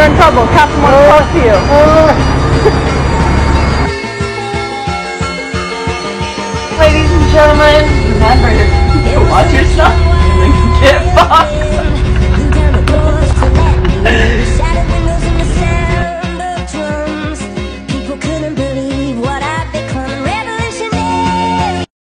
You're in trouble. Captain wants to talk to you. Ladies and gentlemen, remember to watch yourself in the gift box.